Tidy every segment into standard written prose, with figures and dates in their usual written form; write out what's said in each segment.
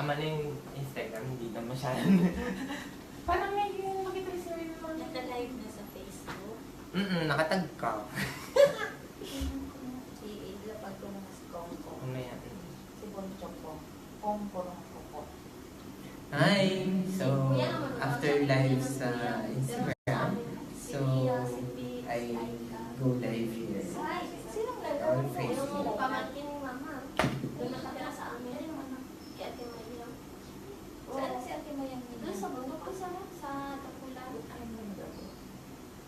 Tama na yung Instagram, hindi na masyadong... Parang may makita sa rin naman. Naka-live na sa Facebook. Nakatag ka. Si Idla pag tumas Kongko. Mamaya. Si Bonchoko. Kongko ng Koko. Hi! So, after live sa Instagram, so, I go live here. Sinong live? On Facebook. Yung pamangkin ni Mama. Doon nakatira sa amin. Ay, naman. Kay Ate Mayang. Saan si Ate Mayang? Doon sa bundok ko sa Tapulan. Ay, bundok.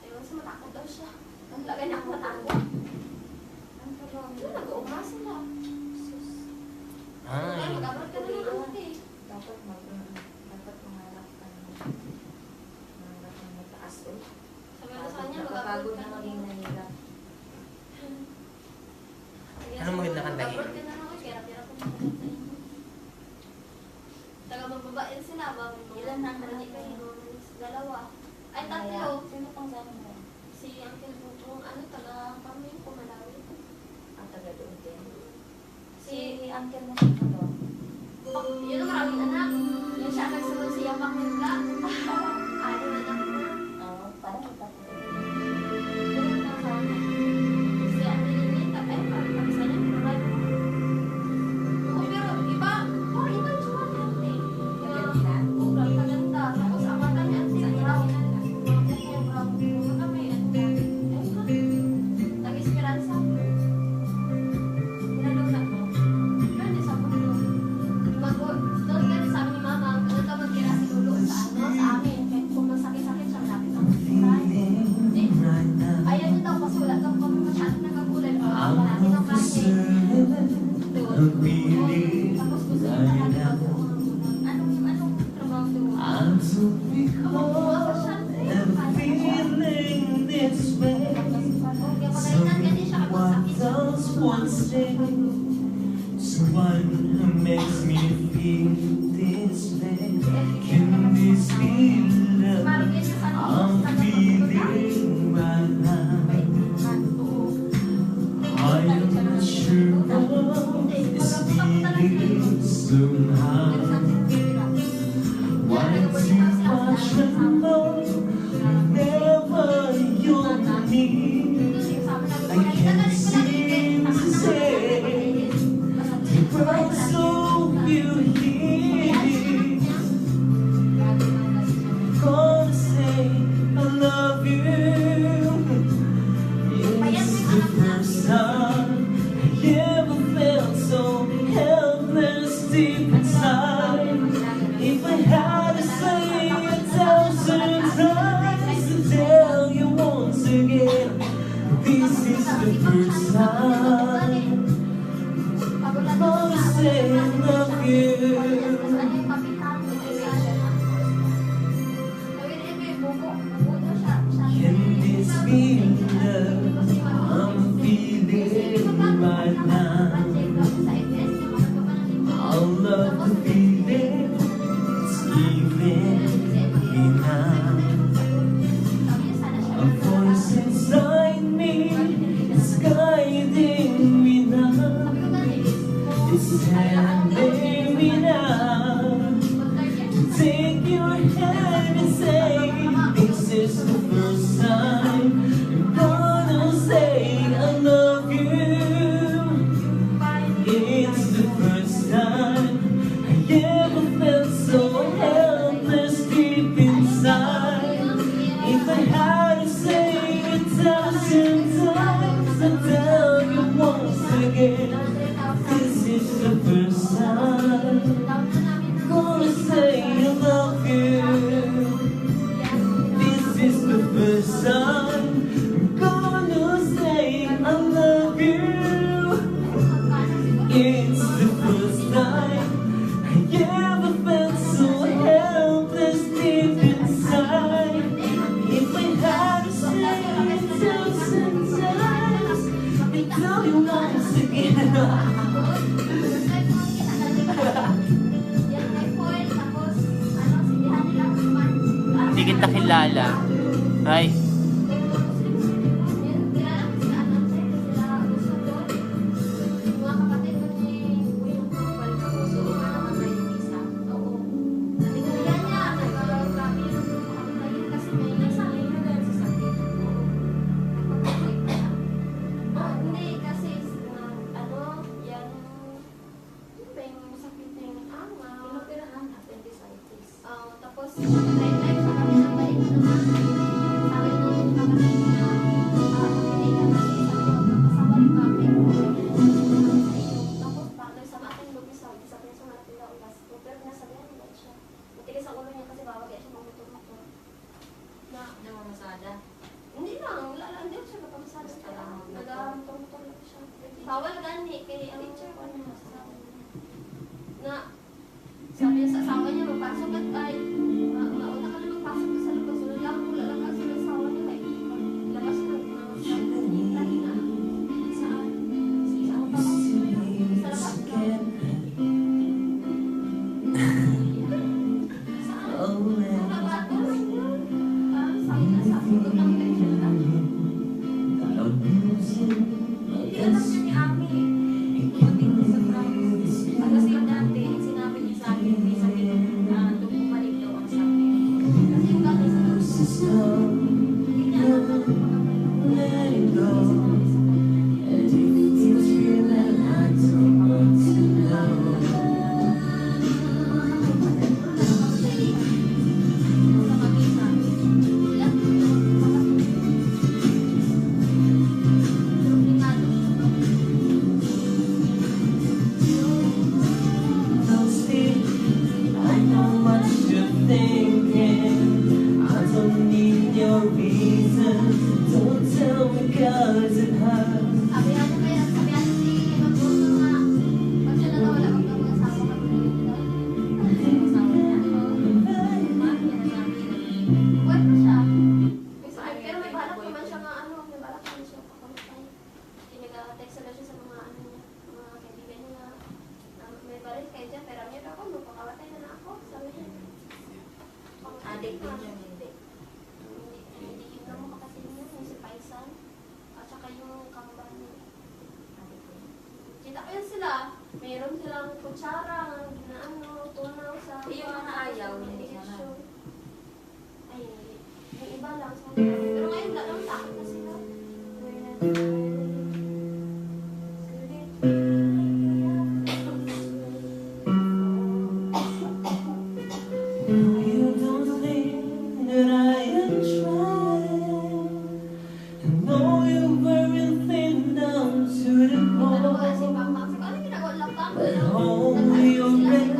Ayun, sa matakot daw siya. Ang lagay na ako matakot. Ang karami. Nag-uuma sila. Sus. Hi! Mag-abot ka na lang, ate. Dapat mangarap ka na. Mangarap ng mataas doon. Sabi ko sa kanya, mag-abot ka na maging nahirap. Anong maganda kantahin? Mag-abot ka na lang, kaya ko maganda sa inyo. Taga-magbabain sila, bang ilan na narinig kayo? Dalawa. Ay, tatlo. Sino pang sana mo? Si Uncle Butong, taga-kami, Kumalawi. Ang taga doon din. Si Uncle mo siya doon. yun ang maraming anak. Yung siya nagsunod si Yamak Nila. Ano na anak na. Oo, parang ipapagod. Ganun lang sana. Si Ate Lynette, ay, parang kami sana yung provide. Oh, pero iba, parang iba yung tsura niya, ate. Yung kaganda. Tapos ang mata niya, ate, brown. Yung brown. Yung mata may, nag-esperanza. Hinalunat mo. Pwede sa mundo. Doon ka sabi ni Mama, ano ka magkira si Lulu sa amin. Kahit kung masakit-sakit siya, malapit ang hospital. Ayaw niya daw kasi wala daw kami masyadong nakakulay. Malaki ng kasi. Tapos gusto niya talaga bagoong. Anong trabaho doon? Kapag siya, kaya pagkainan ka din siya kapag sakit. Someone who makes me feel this way. Can this be love? I'm feeling right now. I'm not sure what is feeling somehow. Why too much love? Never you're near. I can't seem to say. But so you here, gonna say I love you. It's the first time I ever felt so helpless deep inside. If I had to say 1,000 times to tell you once again, this is the first time. Gonna say I love you. Can this be love I'm feeling right now? I love the feeling it's giving me now. A voice inside me is guiding me now. It's telling me now to take your hand and say, this is the first time I'm gonna say I love you. It's the first time I ever felt so helpless deep inside. If I had to say 1,000 times, I'd tell you once again. This is the first time gonna say I love you. This is the first time gonna say I love you. It's the first time I ever felt so helpless deep inside. If I had to say 1,000 times, I'd tell you once again. Hindi kita kilala. Hi. Mag-drive sa kami ng balik naman. Sabi nung kapatid niya, hindi ka kasi sabi niya magkakasama rin kami. Tapos pagdag sa ating lupi sabi niya sa natin daw ulas. Pero pinasabihan niya siya. Matigas ang ulo niya kasi bawag kaya siya mamuto-muto. Na, Namamasada. hindi lang, wala lang din siya nagpamasada siya. Nag-muto-muto lang siya. Bawal gani kay ang teacher ko niya masasabi niya. Na, sabi niya sa asawa niya, magpasok at ay, mauna ka na magpasok sa labas. Wala lang, wala lang kasi sa asawa niya. Ay, labas na, lagi na. Saan? Saan pa? Sa labas na. Saan? Sa labas. Parang sabi na sa sulod lang kayo siya. Hindi alam niya ni Ami. Buti ko sa promise. Kasi dati, sinabi niya sa akin, may sakit doon bumalik daw ang sakit. Kasi yung dati sa hindi niya alam na Let it go. sinabi sa kanya. And if it's real, then I don't want to know. Sa mag-isa. Ilan po yun? Problemado. Don't speak. I know what you're thinking. I don't need your reason. Don't tell me 'cause it hurts. Sabihan niya kaya, sabihan niya si Magboso nga. Pag siya na daw, wala kang mga asawa ka rin daw. Ang asawa niya. Bakit niya nasabi yun? Buwan pa siya. Pero may balak naman siya nga ano, may balak naman siya pakumitay. Nag-text na siya sa mga ano niya, mga kaibigan niya. May balik kay Jeff, pero niya daw ako, magpakawatay na ako. Sabi niya. Adik din yung hindi. Hindi yun na mo kasi niya, yung si Paisan. At saka yung kambal niya. Adik din. Kita ko yun sila. Meron silang kutsara, ginaano, tunaw sa... Yung mga ayaw, hindi naman. Ay, yung iba lang sa kanila. Pero ngayon, wala naman takot na sila. You don't think that I am trying. I know you're very thin down to the Ano ba si bone. Papa? Sabi ko, ano ginagawa lang ba? But only your breath.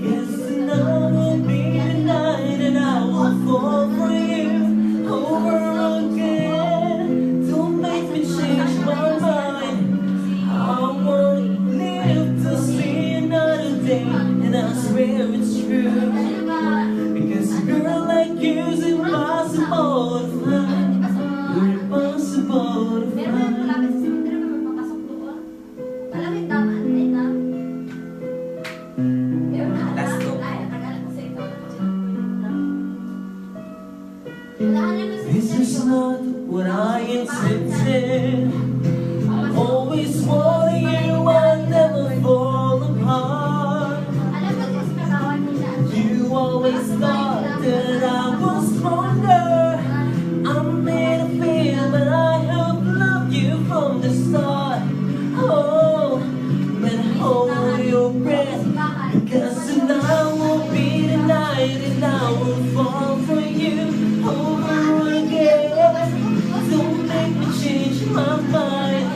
Guess now will be the night and I will fall for you over again. Don't make me change my mind. I won't live to see another day, and I swear it's true. Because a girl like you's impossible to find. You're impossible to Meron na find. malapit sa cemetery na magpapasok doon. Alam yung daman, eh na. Meron na Last two. Ay, natagal kasi ito. Wala niya kasi This is not what I intended. I always wanted you, I never fall apart. Alam mo kasi nagawan nila. You always thought that I was stronger. I'm made of fear, but I have loved you from the start. Oh, but hold your breath, because tonight will be the night, and I will fall for you over again. Don't make me change my mind.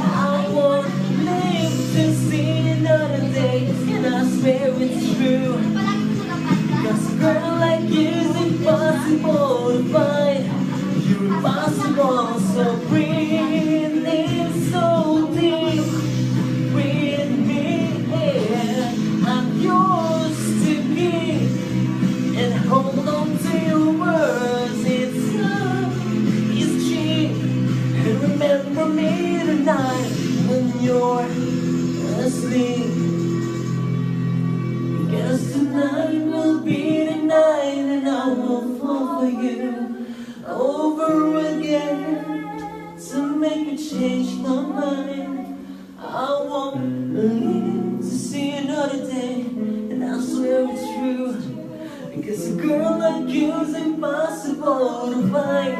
I won't live to see another day, and I swear it's true. Palagi ko siya Cause a girl like you's impossible to find. You're impossible, so breathe in so deep. Breathe me in. I'm yours to give. And hold on to your words. It's love, it's cheap. And remember me tonight when you're asleep. Because tonight will be the night, and I will fall for you over again to make me change my mind. I won't live to see another day, and I swear it's true. Because a girl like you's impossible to find.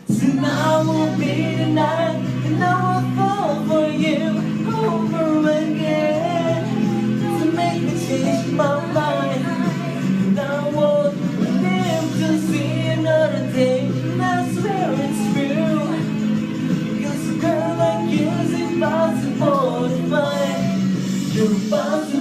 Tonight will be the night, and I will fall for you over again to make me change my mind. to pass